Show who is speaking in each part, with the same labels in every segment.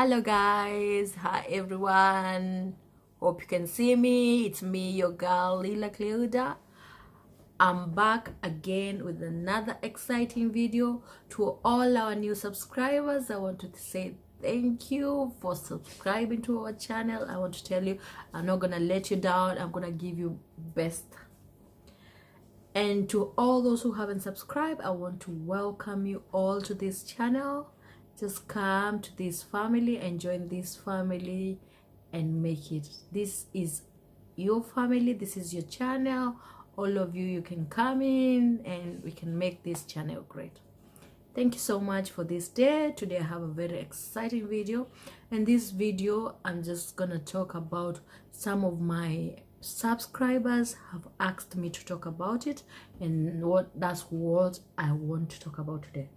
Speaker 1: Hello guys, hi everyone. Hope you can see me. It's me, your girl Lila Cleuda. I'm back again with another exciting video. To all our new subscribers, I want to say thank you for subscribing to our channel. I want to tell you, I'm not gonna let you down. I'm gonna give you best. And to all those who haven't subscribed, I want to welcome you all to this channel. Just come to this family and join this family and make it. This is your family. This is your channel. All of you, you can come in and we can make this channel great. Thank you so much for this day. Today I have a very exciting video. In this video, I'm just gonna talk about some of my subscribers have asked me to talk about it, and that's what I want to talk about today.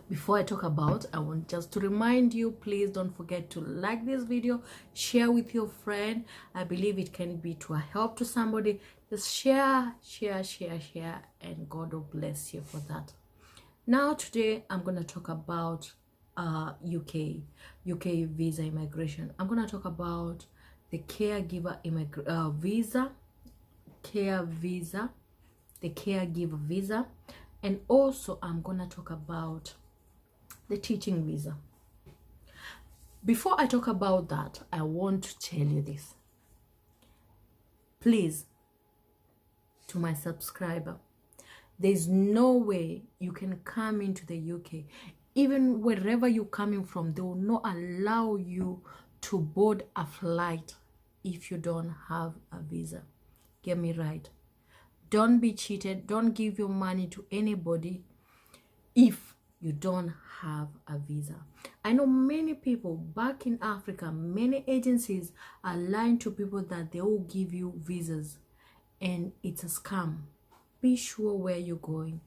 Speaker 1: Before I talk about, I want just to remind you, please don't forget to like this video, share with your friend. I believe it can be to a help to somebody. Just share, and God will bless you for that. Now today I'm going to talk about UK visa immigration. I'm going to talk about the caregiver visa, the caregiver visa, and also I'm going to talk about the teaching visa. Before I talk about that, I want to tell you this. Please, to my subscriber, there's no way you can come into the UK. Even wherever you're coming from, they will not allow you to board a flight if you don't have a visa. Get me right. Don't be cheated. Don't give your money to anybody if you don't have a visa. I know many people back in Africa, many agencies are lying to people that they will give you visas, and it's a scam. Be sure where you're going.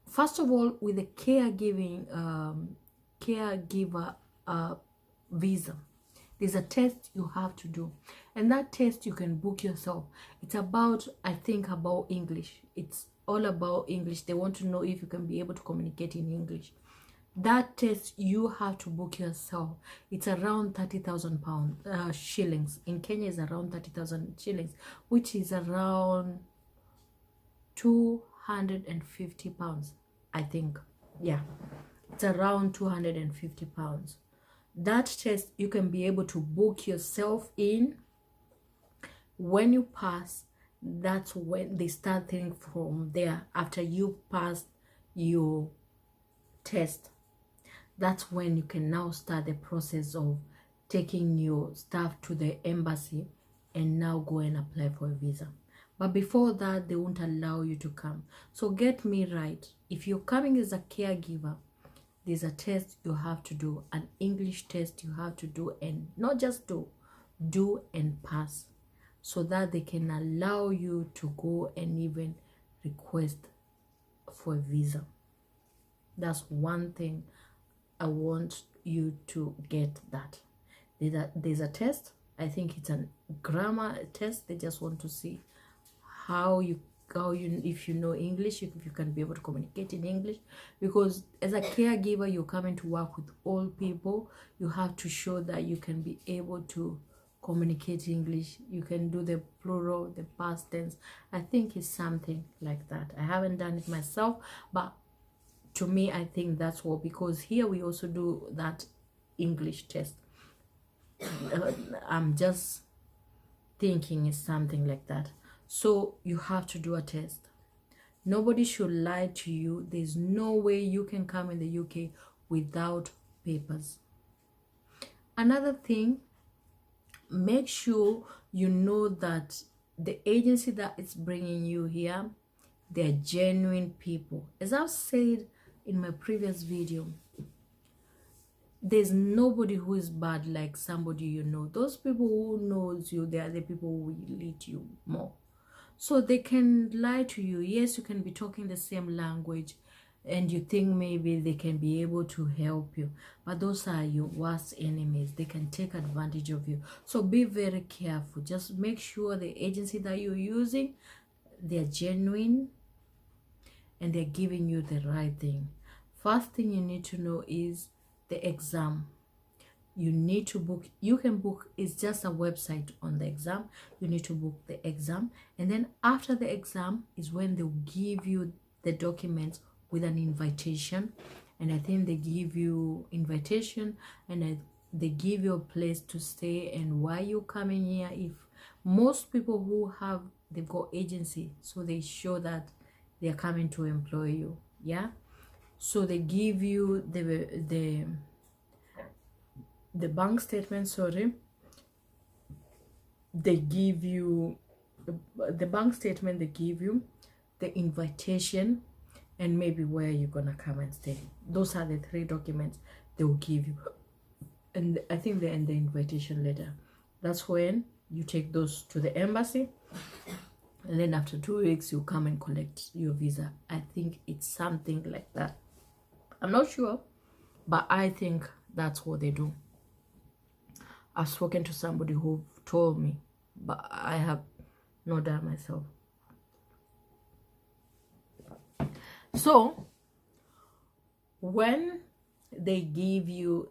Speaker 1: First of all, with the caregiver visa, there's a test you have to do, and that test you can book yourself. It's about, I think, about English. It's all about English. They want to know if you can be able to communicate in English. That test you have to book yourself. It's around 30,000 shillings. In Kenya is around 30,000 shillings, which is around 250 pounds, I think. Yeah, it's around 250 pounds. That test you can be able to book yourself in. When you pass, that's when they start thinking from there. After you pass your test, that's when you can now start the process of taking your stuff to the embassy and now go and apply for a visa. But before that, they won't allow you to come. So get me right. If you're coming as a caregiver, there's a test you have to do, an English test you have to do, and not just do and pass, so that they can allow you to go and even request for a visa. That's one thing I want you to get. That there's a test. I think it's a grammar test. They just want to see how you if you know English, if you can be able to communicate in English, because as a caregiver, you're coming to work with old people. You have to show that you can be able to communicate English. You can do the plural, the past tense. I think it's something like that. I haven't done it myself, but to me, I think that's what, because here we also do that English test. I'm just thinking it's something like that. So you have to do a test. Nobody should lie to you. There's no way you can come in the UK without papers. Another thing, make sure you know that the agency that is bringing you here, they're genuine people. As I've said in my previous video, there's nobody who is bad like somebody you know. Those people who knows you, they are the people who will lead you more. So they can lie to you. Yes, you can be talking the same language and you think maybe they can be able to help you, but those are your worst enemies. They can take advantage of you. So be very careful. Just make sure the agency that you're using, they're genuine and they're giving you the right thing. First thing you need to know is the exam. You need to book. You can book, it's just a website on the exam. You need to book the exam, and then after the exam is when they'll give you the documents with an invitation. And I think they give you invitation, and they give you a place to stay and why you coming here. If most people who have, they've got agency, so they show that they're coming to employ you. Yeah, so they give you the bank statement. Sorry, they give you the bank statement, they give you the invitation, and maybe where you're gonna come and stay. Those are the 3 documents they will give you. And I think they're in the invitation letter. That's when you take those to the embassy, and then after 2 weeks you come and collect your visa. I think it's something like that. I'm not sure, but I think that's what they do. I've spoken to somebody who told me, but I have not done myself. So when they give you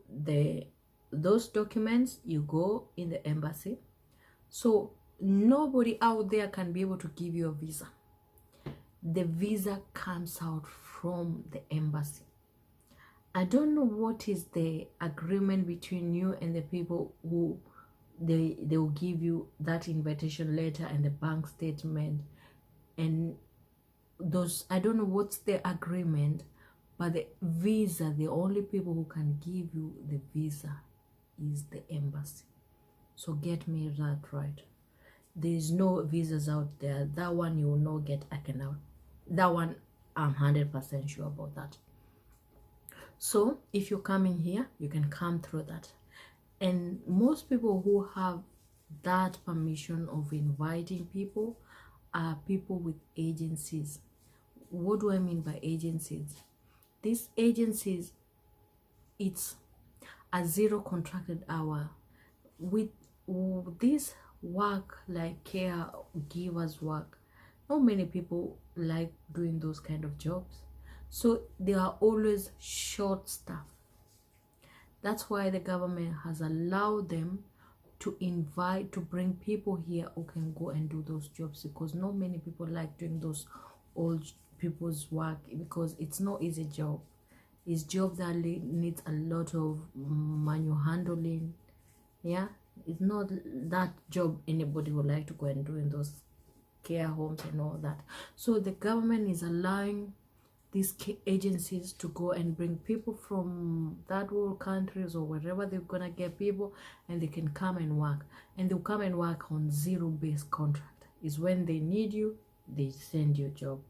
Speaker 1: those documents, you go in the embassy. So nobody out there can be able to give you a visa. The visa comes out from the embassy. I don't know what is the agreement between you and the people who they will give you that invitation letter and the bank statement and those. I don't know what's the agreement, but the visa, the only people who can give you the visa is the embassy. So get me that right. There is no visas out there. That one you will not get taken out. That one I'm 100% sure about that. So if you're coming here, you can come through that. And most people who have that permission of inviting people are people with agencies. What do I mean by agencies? These agencies, it's a 0 contracted hour. With this work, like caregivers work, not many people like doing those kind of jobs. So they are always short staff. That's why the government has allowed them to bring people here who can go and do those jobs, because not many people like doing those old people's work, because it's not easy job. It's job that needs a lot of manual handling. Yeah, it's not that job anybody would like to go and do in those care homes and all that. So the government is allowing these agencies to go and bring people from third world countries or wherever they're gonna get people, and they can come and work, and they'll come and work on 0-based contract. Is when they need you, they send you a job.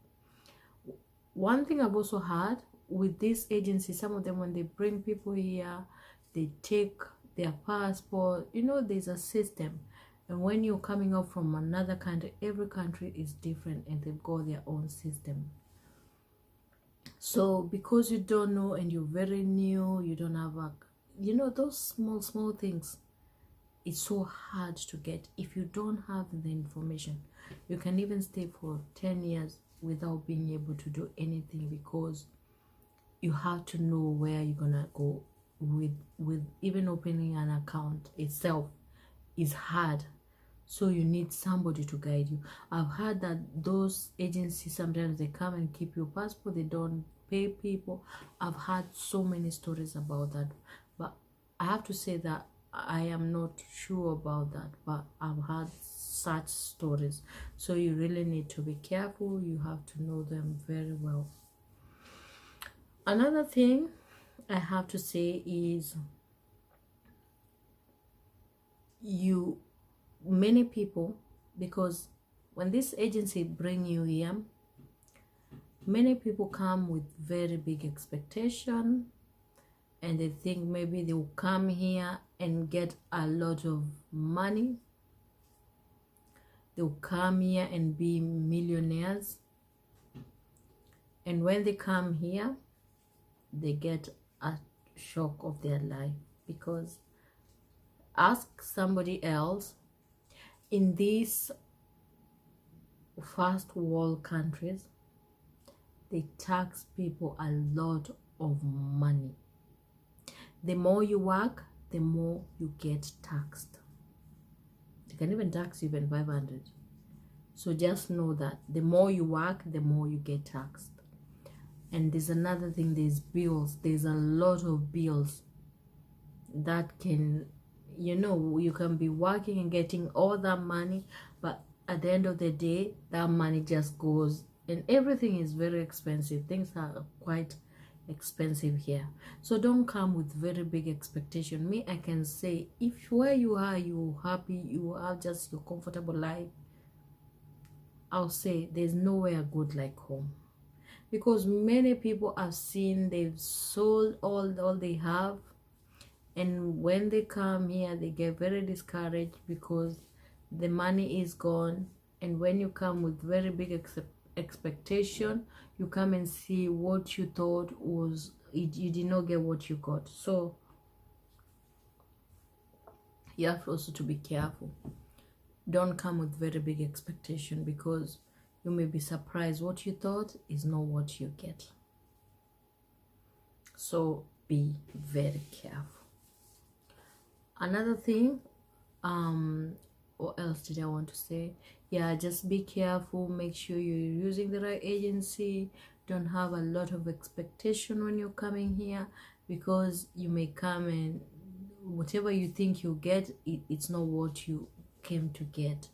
Speaker 1: One thing I've also heard with these agencies, some of them, when they bring people here, they take their passport. You know, there's a system, and when you're coming up from another country, every country is different and they've got their own system. So because you don't know and you're very new, you don't have a, you know, those small things, it's so hard to get. If you don't have the information, you can even stay for 10 years without being able to do anything, because you have to know where you're gonna go. With even opening an account itself is hard, so you need somebody to guide you. I've heard that those agencies, sometimes they come and keep your passport, they don't pay people. I've heard so many stories about that, but I have to say that I am not sure about that, but I've heard such stories. So you really need to be careful. You have to know them very well. Another thing I have to say is, many people, because when this agency bring you here, many people come with very big expectation, and they think maybe they will come here and get a lot of money. They'll come here and be millionaires, and when they come here, they get a shock of their life. Because ask somebody else, in these first world countries, they tax people a lot of money. The more you work, the more you get taxed. They can even tax you even 500. So just know that the more you work, the more you get taxed. And there's another thing, there's bills. There's a lot of bills that can, you know, you can be working and getting all that money, but at the end of the day, that money just goes, and everything is very expensive. Things are quite expensive here. So don't come with very big expectation. Me, I can say, if where you are, you're happy, you have just your comfortable life, I'll say there's nowhere good like home. Because many people I've seen, they've sold all they have, and when they come here, they get very discouraged because the money is gone. And when you come with very big expectation, you come and see what you thought was, you did not get what you got. So you have also to be careful. Don't come with very big expectation, because you may be surprised what you thought is not what you get. So be very careful. Another thing, what else did I want to say? Yeah, just be careful. Make sure you're using the right agency. Don't have a lot of expectation when you're coming here, because you may come and whatever you think you get, it's not what you came to get.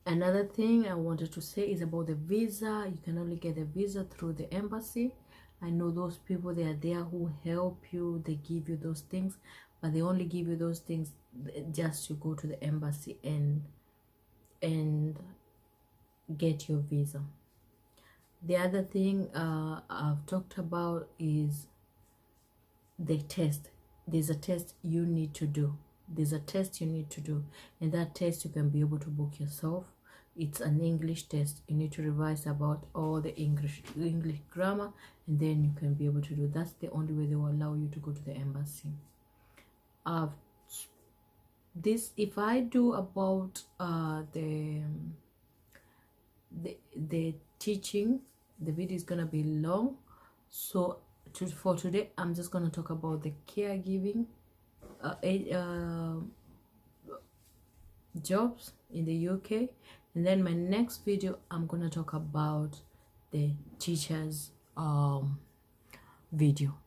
Speaker 1: Another thing I wanted to say is about the visa. You can only get a visa through the embassy. I know those people, they are there who help you, they give you those things, but they only give you those things just to go to the embassy and get your visa. The other thing I've talked about is the test. There's a test you need to do. There's a test you need to do, and that test you can be able to book yourself. It's an English test. You need to revise about all the English grammar, and then you can be able to do. That's the only way they will allow you to go to the embassy. This, if I do about the teaching, the video is gonna be long. So for today, I'm just gonna talk about the caregiving jobs in the UK, and then my next video I'm gonna talk about the teachers video.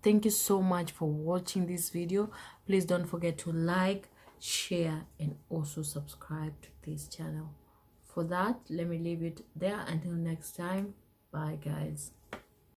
Speaker 1: Thank you so much for watching this video. Please don't forget to like, share, and also subscribe to this channel. For that, let me leave it there. Until next time, bye guys.